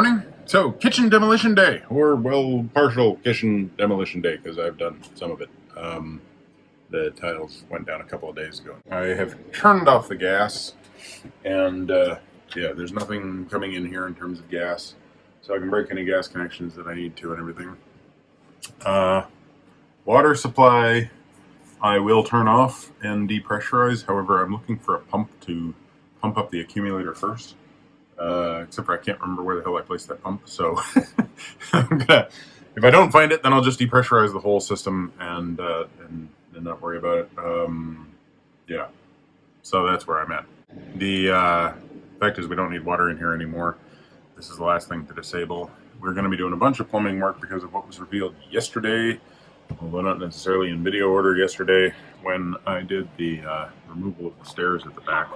morning. So, kitchen demolition day, or, well, partial kitchen demolition day, because I've done some of it. The tiles went down a couple of days ago. I have turned off the gas, and, yeah, there's nothing coming in here in terms of gas, so I can break any gas connections that I need to and everything. Water supply, I will turn off and depressurize. However, I'm looking for a pump to pump up the accumulator first. Except for I can't remember where the hell I placed that pump, so if I don't find it, then I'll just depressurize the whole system and not worry about it. Yeah, so that's where I'm at. The fact is we don't need water in here anymore. This is the last thing to disable. We're going to be doing a bunch of plumbing work because of what was revealed yesterday, although not necessarily in video order yesterday, when I did the removal of the stairs at the back.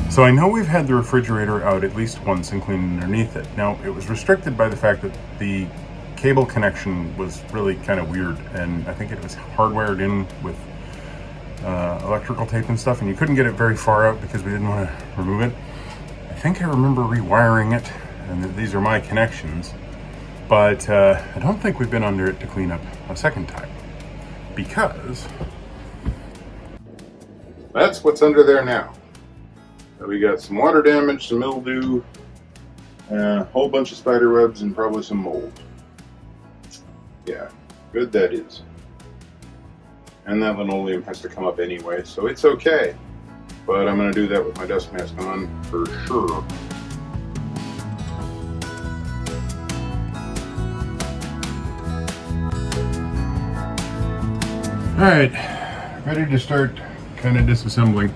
So I know we've had the refrigerator out at least once and cleaned underneath it. Now, it was restricted by the fact that the cable connection was really kind of weird, and I think it was hardwired in with electrical tape and stuff, and you couldn't get it very far out because we didn't want to remove it. I think I remember rewiring it, and these are my connections, but I don't think we've been under it to clean up a second time, because that's what's under there now. We got some water damage, some mildew, a whole bunch of spider webs, and probably some mold. Yeah, good that is. And that linoleum has to come up anyway, so it's okay. But I'm going to do that with my dust mask on for sure. Alright, ready to start kind of disassembling.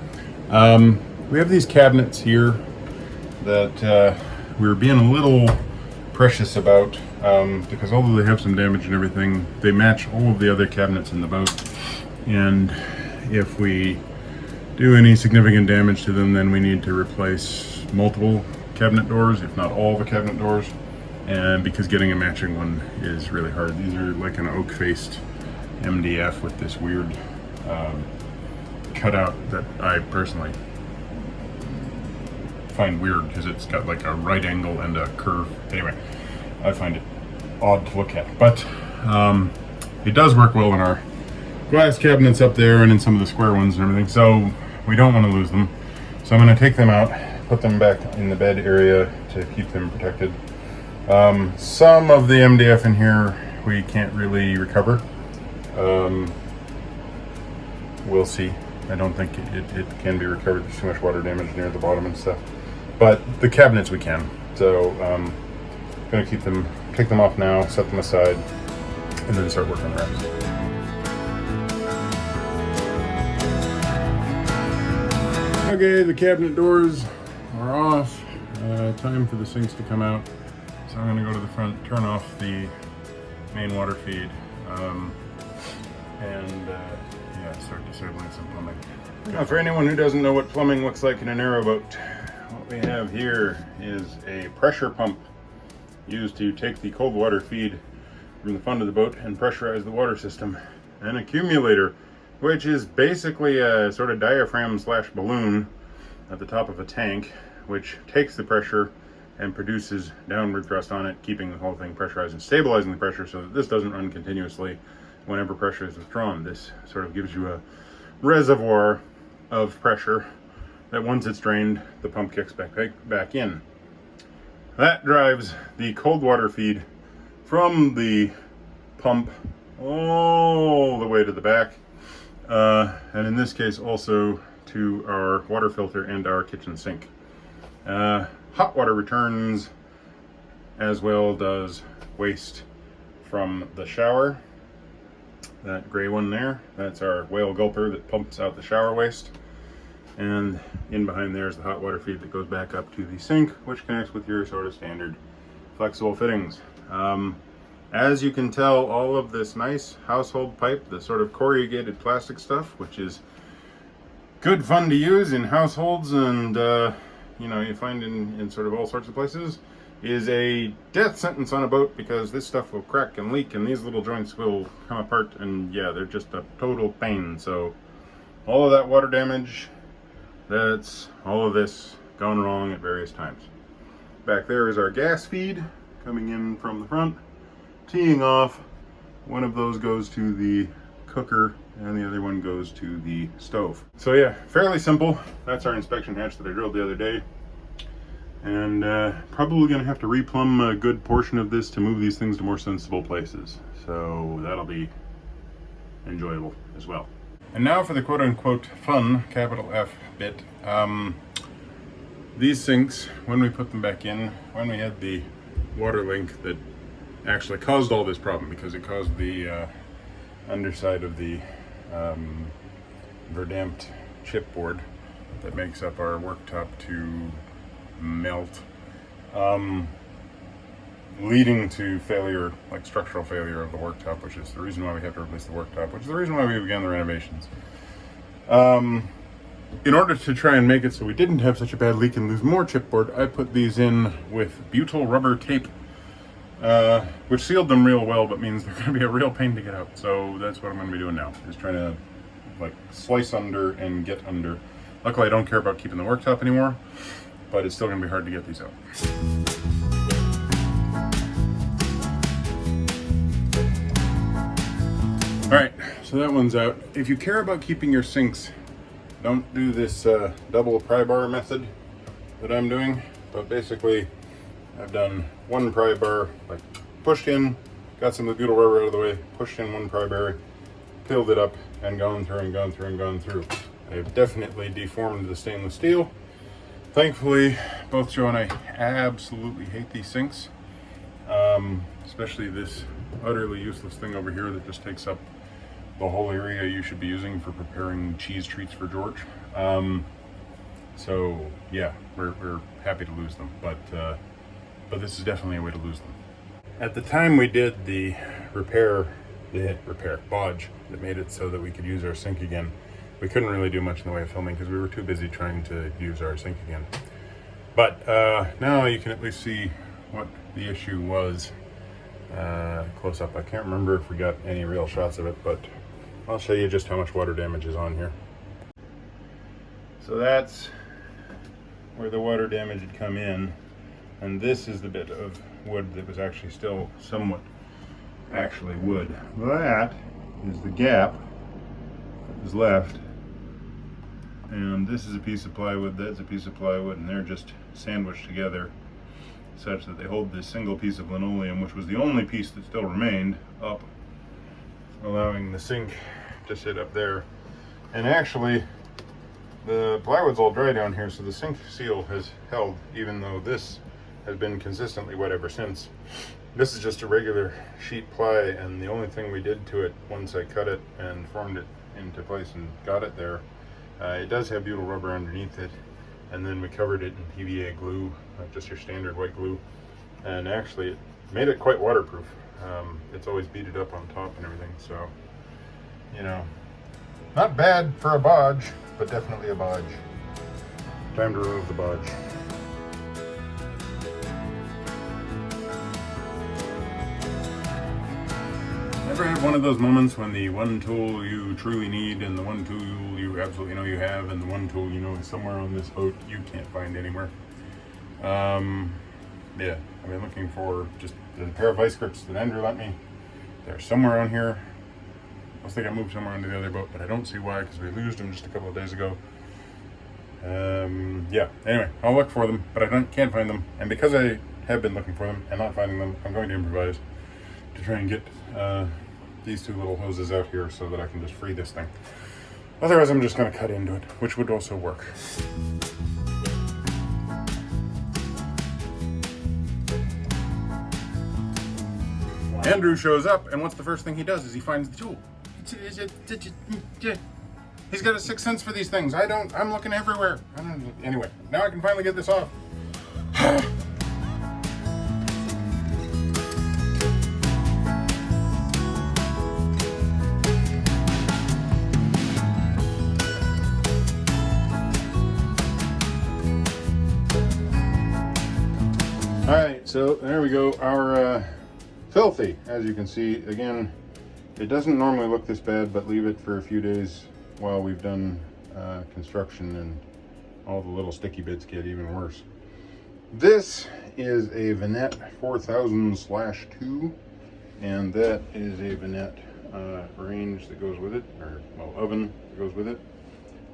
We have these cabinets here that we were being a little precious about because although they have some damage and everything, they match all of the other cabinets in the boat. And if we do any significant damage to them, then we need to replace multiple cabinet doors, if not all the cabinet doors. And because getting a matching one is really hard. These are like an oak-faced MDF with this weird cutout that I personally find weird because it's got like a right angle and a curve. Anyway, I find it odd to look at, but it does work well in our glass cabinets up there and in some of the square ones and everything, so we don't want to lose them. So I'm going to take them out, put them back in the bed area to keep them protected. Some of the MDF in here we can't really recover. We'll see. I don't think it can be recovered. There's too much water damage near the bottom and stuff. But the cabinets we can. So I'm going to take them off now, set them aside, and then start working on the rest. Okay, the cabinet doors are off. Time for the sinks to come out. So I'm going to go to the front, turn off the main water feed, yeah, start disabling some plumbing. Now, for anyone who doesn't know what plumbing looks like in a narrowboat, what we have here is a pressure pump used to take the cold water feed from the front of the boat and pressurize the water system. An accumulator, which is basically a sort of diaphragm / balloon at the top of a tank, which takes the pressure and produces downward thrust on it, keeping the whole thing pressurized and stabilizing the pressure so that this doesn't run continuously whenever pressure is withdrawn. This sort of gives you a reservoir of pressure that once it's drained, the pump kicks back in. That drives the cold water feed from the pump all the way to the back, and in this case also to our water filter and our kitchen sink. Hot water returns, as well does waste from the shower. That gray one there, that's our whale gulper that pumps out the shower waste. And in behind there is the hot water feed that goes back up to the sink, which connects with your sort of standard flexible fittings. As you can tell, all of this nice household pipe, the sort of corrugated plastic stuff, which is good fun to use in households and you know, you find in sort of all sorts of places, is a death sentence on a boat because this stuff will crack and leak and these little joints will come apart, and yeah, they're just a total pain. So all of that water damage, that's all of this gone wrong at various times. Back there is our gas feed coming in from the front, teeing off. One of those goes to the cooker and the other one goes to the stove. So yeah, fairly simple. That's our inspection hatch that I drilled the other day. And probably gonna have to replumb a good portion of this to move these things to more sensible places. So that'll be enjoyable as well. And now for the quote-unquote fun, capital F bit. These sinks, when we put them back in, when we had the water link that actually caused all this problem, because it caused the underside of the verdamped chipboard that makes up our worktop to melt, leading to failure, like structural failure of the worktop, which is the reason why we have to replace the worktop, which is the reason why we began the renovations. In order to try and make it so we didn't have such a bad leak and lose more chipboard, I put these in with butyl rubber tape, which sealed them real well, but means they're going to be a real pain to get out. So that's what I'm going to be doing now, is trying to like slice under and get under. Luckily, I don't care about keeping the worktop anymore, but it's still going to be hard to get these out. All right, so that one's out. If you care about keeping your sinks, don't do this double pry bar method that I'm doing. But basically, I've done one pry bar, like pushed in, got some of the butyl rubber out of the way, pushed in one pry bar, peeled it up, and gone through and gone through and gone through. I've definitely deformed the stainless steel. Thankfully, both Joe and I absolutely hate these sinks, especially this utterly useless thing over here that just takes up the whole area you should be using for preparing cheese treats for George. So yeah, we're happy to lose them, but this is definitely a way to lose them. At the time we did the repair bodge that made it so that we could use our sink again, we couldn't really do much in the way of filming because we were too busy trying to use our sink again. But now you can at least see what the issue was close up. I can't remember if we got any real shots of it, but I'll show you just how much water damage is on here. So that's where the water damage had come in, and this is the bit of wood that was actually still somewhat actually wood. That is the gap that was left, and this is a piece of plywood, that's a piece of plywood, and they're just sandwiched together such that they hold this single piece of linoleum, which was the only piece that still remained, up, allowing the sink to sit up there. And actually, the plywood's all dry down here, so the sink seal has held, even though this has been consistently wet ever since. This is just a regular sheet ply, and the only thing we did to it once I cut it and formed it into place and got it there, it does have butyl rubber underneath it, and then we covered it in PVA glue, just your standard white glue, and actually it made it quite waterproof. It's always beaded up on top and everything, so, you know, not bad for a bodge, but definitely a bodge. Time to remove the bodge. Ever had one of those moments when the one tool you truly need and the one tool you absolutely know you have and the one tool you know is somewhere on this boat you can't find anywhere? Yeah, I've been looking for just a pair of vice grips that Andrew lent me. They're somewhere on here. I must think I moved somewhere onto the other boat, but I don't see why, because we losed them just a couple of days ago. Yeah, anyway, I'll look for them, but I can't find them. And because I have been looking for them and not finding them, I'm going to improvise to try and get these two little hoses out here so that I can just free this thing. Otherwise, I'm just going to cut into it, which would also work. Andrew shows up, and what's the first thing he does is he finds the tool. He's got a sixth sense for these things. I don't. I'm looking everywhere. Anyway, now I can finally get this off. All right, so there we go. Our filthy, as you can see. Again, it doesn't normally look this bad, but leave it for a few days while we've done construction, and all the little sticky bits get even worse. This is a Vanette 4000/2, and that is a Vanette range that goes with it, or well, oven that goes with it.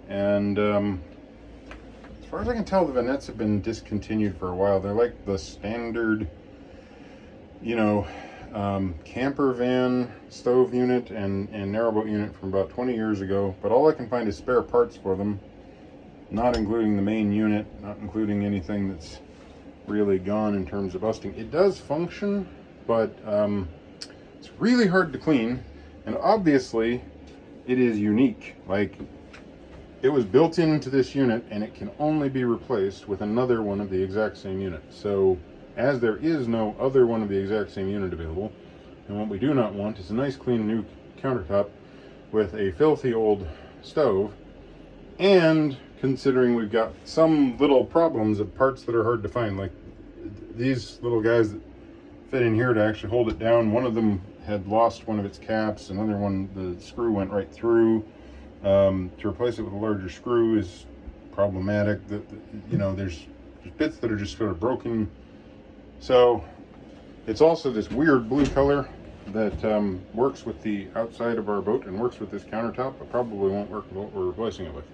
And as far as I can tell, the Vanettes have been discontinued for a while. They're like the standard, you know, camper van stove unit and narrowboat unit from about 20 years ago, but all I can find is spare parts for them, not including the main unit, not including anything that's really gone in terms of busting. It does function, but it's really hard to clean, and obviously it is unique. Like, it was built into this unit and it can only be replaced with another one of the exact same unit. So as there is no other one of the exact same unit available, and what we do not want is a nice clean new countertop with a filthy old stove, and considering we've got some little problems of parts that are hard to find, like these little guys that fit in here to actually hold it down. One of them had lost one of its caps, another one, the screw went right through. To replace it with a larger screw is problematic. You know, there's bits that are just sort of broken. So it's also this weird blue color that works with the outside of our boat and works with this countertop, but probably won't work with what we're replacing it with,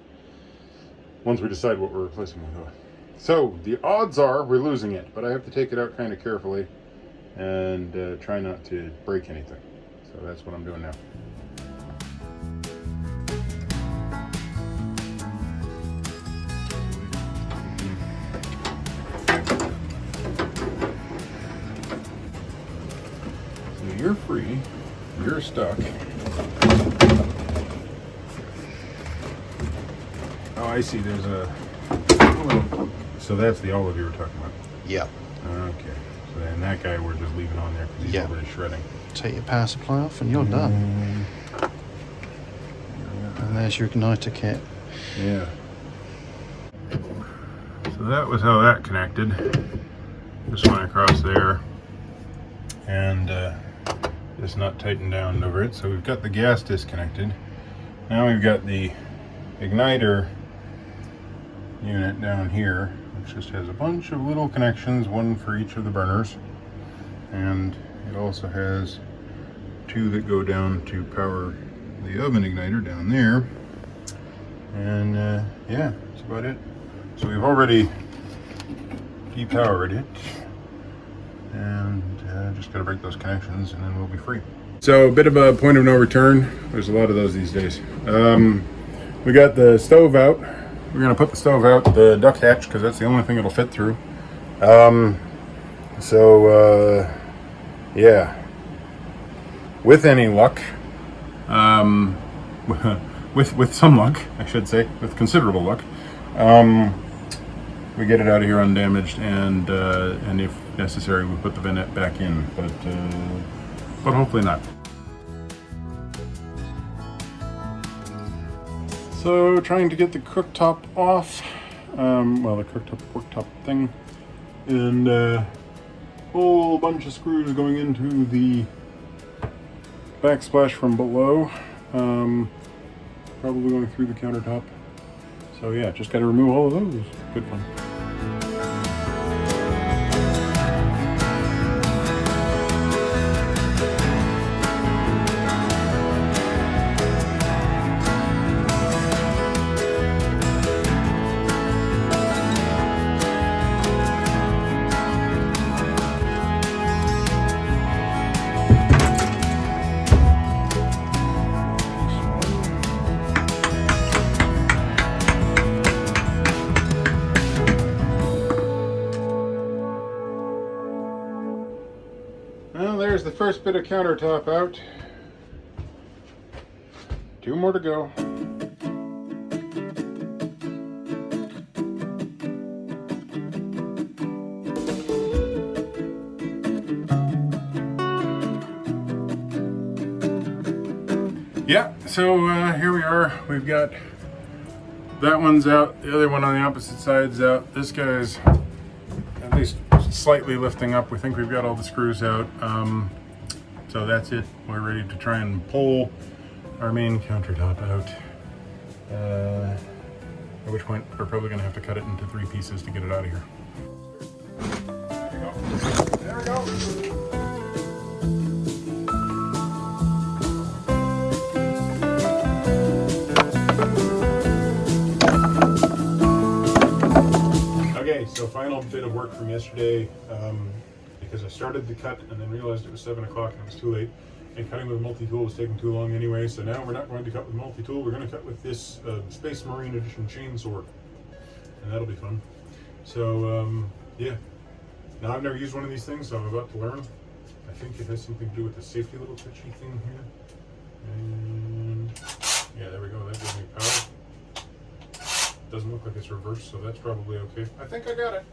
once we decide what we're replacing it with. So the odds are we're losing it, but I have to take it out kind of carefully and try not to break anything. So that's what I'm doing now. You're free, you're stuck. Oh, I see, there's a little, so that's the olive you were talking about? Yeah. Okay, so then that guy we're just leaving on there because he's already shredding. Take your power supply off and you're done. And there's your igniter kit. Yeah. So that was how that connected. Just went across there. And this nut tightened down over it, so we've got the gas disconnected. Now we've got the igniter unit down here, which just has a bunch of little connections, one for each of the burners, and it also has two that go down to power the oven igniter down there. And yeah, that's about it. So we've already depowered it, and just gotta break those connections and then we'll be free. So a bit of a point of no return. There's a lot of those these days. We got the stove out. We're gonna put the stove out the duck hatch because that's the only thing it'll fit through. Yeah, with any luck, with some luck, I should say, with considerable luck, we get it out of here undamaged, and if necessary, we put the Vanette back in, but hopefully not. So trying to get the cooktop off, well, the cooktop worktop thing, and a whole bunch of screws going into the backsplash from below, probably going through the countertop. So yeah, just got to remove all of those. Good fun. Well, there's the first bit of countertop out. 2 more to go. Yeah, so here we are. We've got that one's out, the other one on the opposite side's out. This guy's at least slightly lifting up. We think we've got all the screws out. So that's it. We're ready to try and pull our main countertop out. At which point we're probably going to have to cut it into 3 pieces to get it out of here. There we go. There we go. Okay, so final bit of work from yesterday, because I started the cut and then realized it was 7 o'clock and it was too late, and cutting with a multi-tool was taking too long anyway, so now we're not going to cut with multi-tool, we're going to cut with this Space Marine Edition chainsaw, and that'll be fun. So, yeah. Now I've never used one of these things, so I'm about to learn. I think it has something to do with the safety little touchy thing here. And yeah, there we go, that gives me power. Doesn't look like it's reversed, so that's probably okay. I think I got it.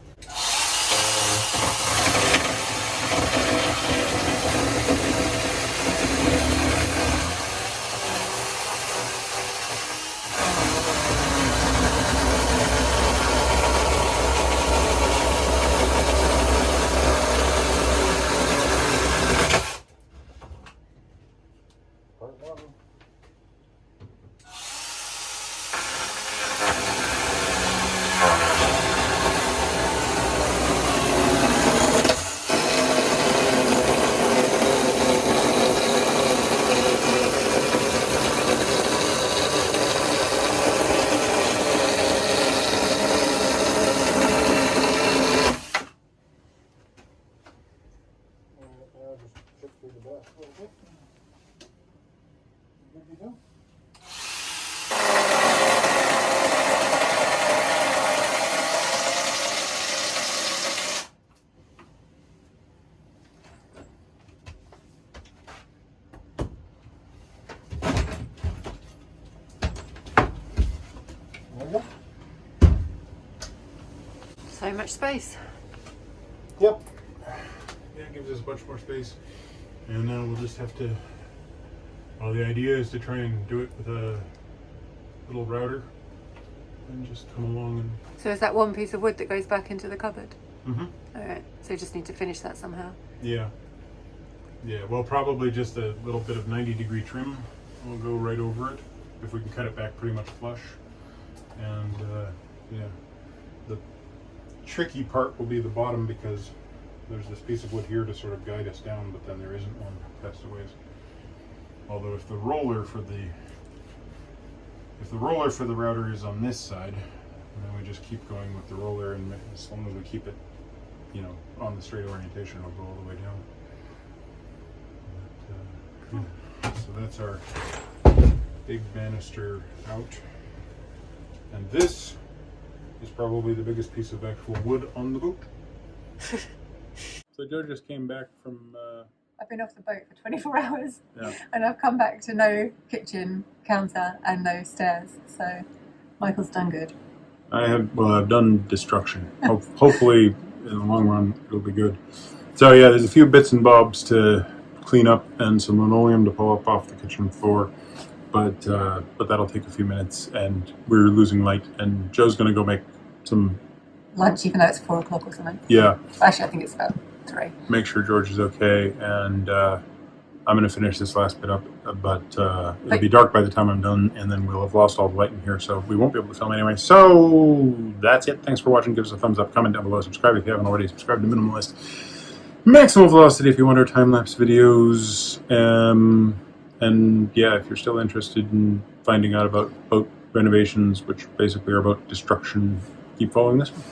Part 1. So much space. Yep. Yeah, it gives us much more space. And now we'll just have to, well, the idea is to try and do it with a little router and just come along and... So is that one piece of wood that goes back into the cupboard? Mm-hmm. Alright, so you just need to finish that somehow. Yeah. Yeah, well, probably just a little bit of 90-degree trim will go right over it, if we can cut it back pretty much flush. And, yeah. The tricky part will be the bottom, because there's this piece of wood here to sort of guide us down, but then there isn't one castaways. Although if the roller for the router is on this side, then we just keep going with the roller, and as long as we keep it, you know, on the straight orientation, it'll go all the way down. But, yeah. So that's our big banister out, and this is probably the biggest piece of actual wood on the boat. So Joe just came back from... I've been off the boat for 24 hours, yeah. And I've come back to no kitchen counter and no stairs, so Michael's done good. I've done destruction. Hopefully in the long run it'll be good. So yeah, there's a few bits and bobs to clean up and some linoleum to pull up off the kitchen floor, but that'll take a few minutes, and we're losing light, and Joe's gonna go make some lunch, even though it's 4 o'clock or something. Yeah. Actually, I think it's about 3. Make sure George is okay, and I'm going to finish this last bit up, but it'll be dark by the time I'm done, and then we'll have lost all the light in here, so we won't be able to film anyway. So that's it. Thanks for watching. Give us a thumbs up, comment down below, subscribe if you haven't already. Subscribe to Minimalist. Maximum Velocity if you want our time-lapse videos. And yeah, if you're still interested in finding out about boat renovations, which basically are about destruction, keep following this one.